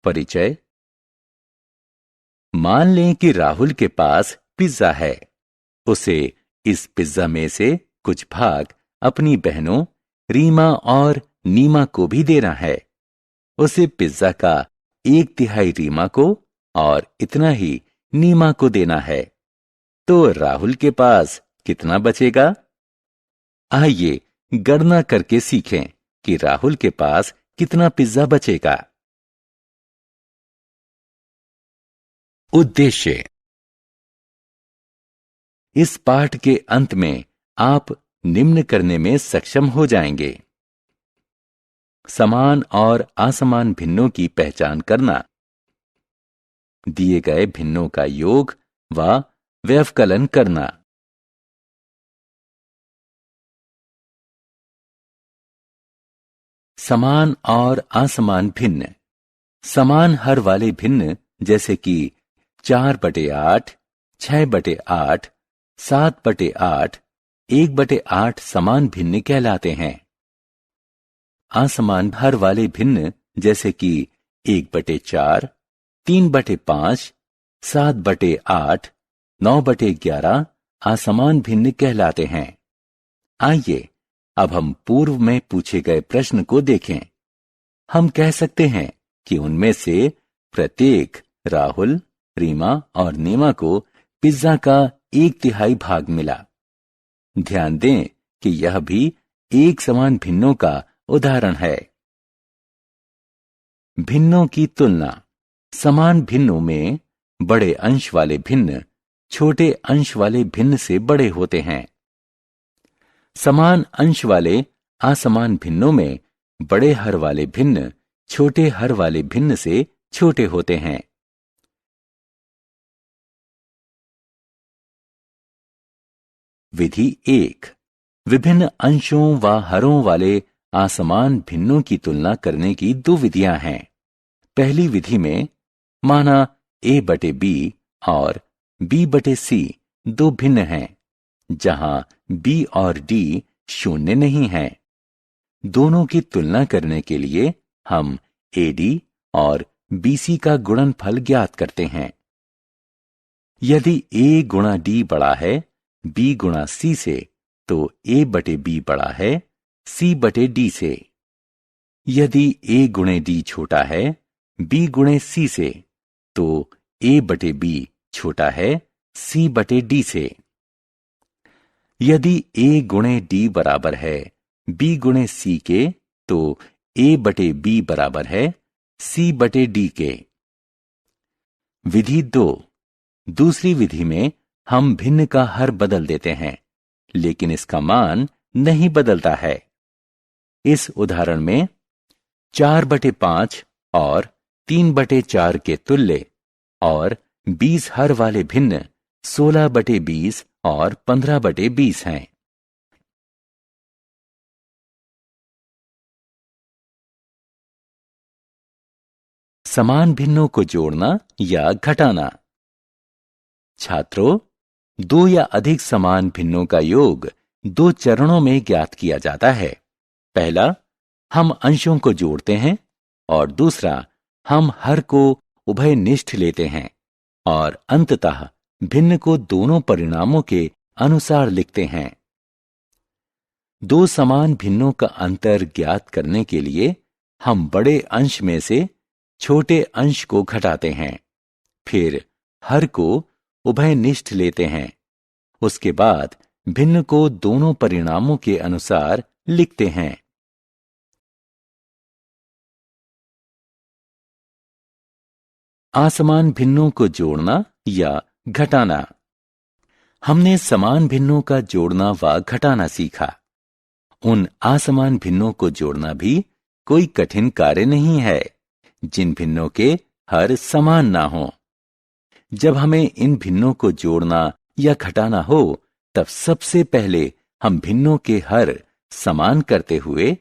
परिचय। मान लें कि राहुल के पास पिज्जा है। उसे इस पिज्जा में से कुछ भाग अपनी बहनों रीमा और नीमा को भी देना है। उसे पिज्जा का 1/3 रीमा को और इतना ही नीमा को देना है। तो राहुल के पास कितना बचेगा? आइए गणना करके सीखें कि राहुल के पास कितना पिज्जा बचेगा। उद्देश्य। इस पाठ के अंत में आप निम्न करने में सक्षम हो जाएंगे: समान और असमान भिन्नों की पहचान करना, दिए गए भिन्नों का योग व व्यवकलन करना, समान और असमान भिन्न। समान हर वाले भिन्न जैसे कि 4/8, 6/8, 7/8, 1/8 समान भिन्न कहलाते हैं। असमान हर वाले भिन्न जैसे कि 1/4, 3/5, 7/8, 9/11 असमान भिन्न कहलाते हैं। आइए अब हम पूर्व में पूछे गए प्रश्न को देखें। हम कह सकते हैं कि उनमें से प्रत्येक राहुल, रीमा और नीमा को पिज्जा का 1/3 भाग मिला। ध्यान दें कि यह भी एक समान भिन्नों का उदाहरण है। भिन्नों की तुलना। समान भिन्नों में बड़े अंश वाले भिन्न छोटे अंश वाले भिन्न से बड़े होते हैं। समान अंश वाले असमान भिन्नों में बड़े हर वाले भिन्न छोटे हर वाले भिन्न से छोटे होते हैं। विधि 1। विभिन्न अंशों व हरों वाले असमान भिन्नों की तुलना करने की 2 विधियां हैं। पहली विधि में माना A/B और B/C 2 भिन्न हैं, जहां B और D शून्य नहीं हैं। दोनों की तुलना करने के लिए हम AD और BC का गुणनफल ज्ञात करते हैं। यदि A गुणा D बड़ा है B गुणा C से, तो A/B बड़ा है C/D से। यदि A गुणे D छोटा है B गुणे C से, तो A/B छोटा है C/D से। यदि A गुणे D बराबर है B गुणे C के, तो A/B बराबर है C/D के। विधि 2। दूसरी विधि में हम भिन्न का हर बदल देते हैं, लेकिन इसका मान नहीं बदलता है। इस उदाहरण में 4/5 और 3/4 के तुल्य और 20 हर वाले भिन्न 16/20 और 15/20 हैं। समान भिन्नों को जोड़ना या घटाना। छात्रों, 2 या अधिक समान भिन्नों का योग 2 चरणों में ज्ञात किया जाता है। पहला, हम अंशों को जोड़ते हैं और दूसरा, हम हर को उभयनिष्ठ लेते हैं और अंततः भिन्न को दोनों परिणामों के अनुसार लिखते हैं। 2 समान भिन्नों का अंतर ज्ञात करने के लिए हम बड़े अंश में से छोटे अंश को घटाते हैं, फिर हर को उभयनिष्ठ लेते हैं। उसके बाद भिन्न को दोनों परिणामों के अनुसार लिखते हैं। असमान भिन्नों को जोड़ना या घटाना। हमने समान भिन्नों का जोड़ना व घटाना सीखा। उन असमान भिन्नों को जोड़ना भी कोई कठिन कार्य नहीं है, जिन भिन्नों के हर समान ना हो। जब हमें इन भिन्नों को जोड़ना या घटाना हो, तब सबसे पहले हम भिन्नों के हर समान करते हुए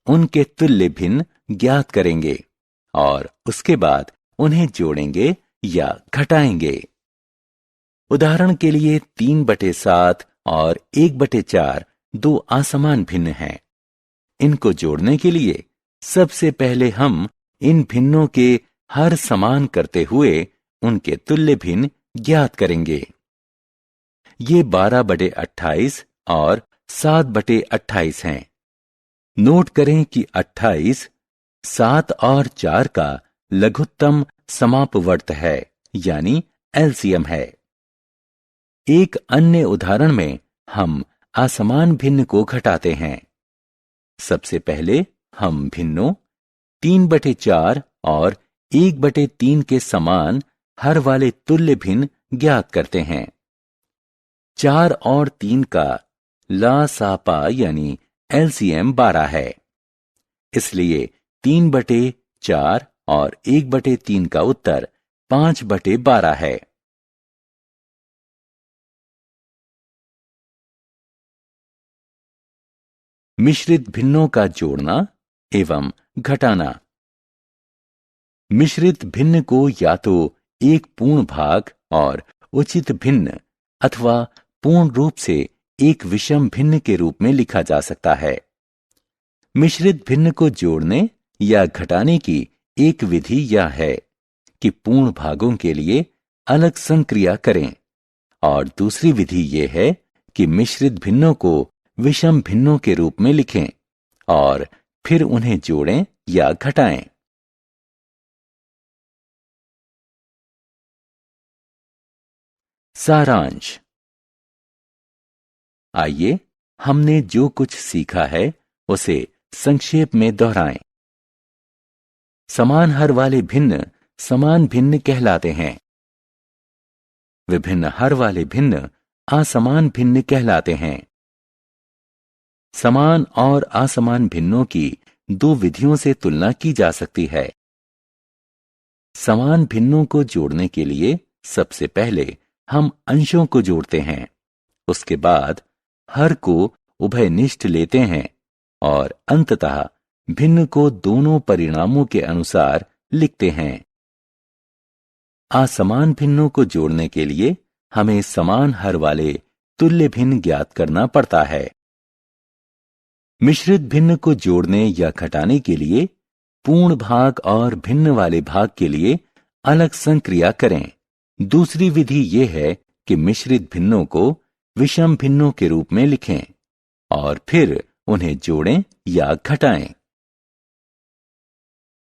उनके तुल्य भिन्न ज्ञात करेंगे और उसके बाद उन्हें जोड़ेंगे या घटाएंगे। उदाहरण के लिए 3/7 और 1/4 2 असमान भिन्न हैं। इनको जोड़ने के लिए सबसे पहले हम इन भिन्नों के हर समान करते हुए उनके तुल्य भिन्न ज्ञात करेंगे। ये 12/28 और 7/28 हैं। नोट करें कि 28 7 और 4 का लघुत्तम समापवर्त है, यानी एलसीएम है। एक अन्य उदाहरण में हम असमान भिन्न को घटाते हैं। सबसे पहले हम भिन्नों 3/4 और 1/3 के समान हर वाले तुल्य भिन्न ज्ञात करते हैं। 4 और 3 का लासापा यानी एलसीएम 12 है। इसलिए 3/4 और 1/3 का उत्तर 5/12 है। मिश्रित भिन्नों का जोड़ना एवं घटाना। मिश्रित भिन्न को या तो एक पूर्ण भाग और उचित भिन्न अथवा पूर्ण रूप से एक विषम भिन्न के रूप में लिखा जा सकता है। मिश्रित भिन्न को जोड़ने या घटाने की एक विधि यह है कि पूर्ण भागों के लिए अलग संक्रिया करें, और दूसरी विधि यह है कि मिश्रित भिन्नों को विषम भिन्नों के रूप में लिखें और फिर उन्हें जोड़ें या घटाएं। सारांश। आइए हमने जो कुछ सीखा है उसे संक्षेप में दोहराएं। समान हर वाले भिन्न समान भिन्न कहलाते हैं। विभिन्न हर वाले भिन्न असमान भिन्न कहलाते हैं। समान और असमान भिन्नों की दो विधियों से तुलना की जा सकती है। समान भिन्नों को जोड़ने के लिए सबसे पहले हम अंशों को जोड़ते हैं, उसके बाद हर को उभयनिष्ठ लेते हैं और अंततः भिन्न को दोनों परिणामों के अनुसार लिखते हैं। असमान भिन्नों को जोड़ने के लिए हमें समान हर वाले तुल्य भिन्न ज्ञात करना पड़ता है। मिश्रित भिन्न को जोड़ने या घटाने के लिए पूर्ण भाग और भिन्न वाले भाग के लिए अलग संक्रिया करें। दूसरी विधि यह है कि मिश्रित भिन्नों को विषम भिन्नों के रूप में लिखें और फिर उन्हें जोड़ें या घटाएं।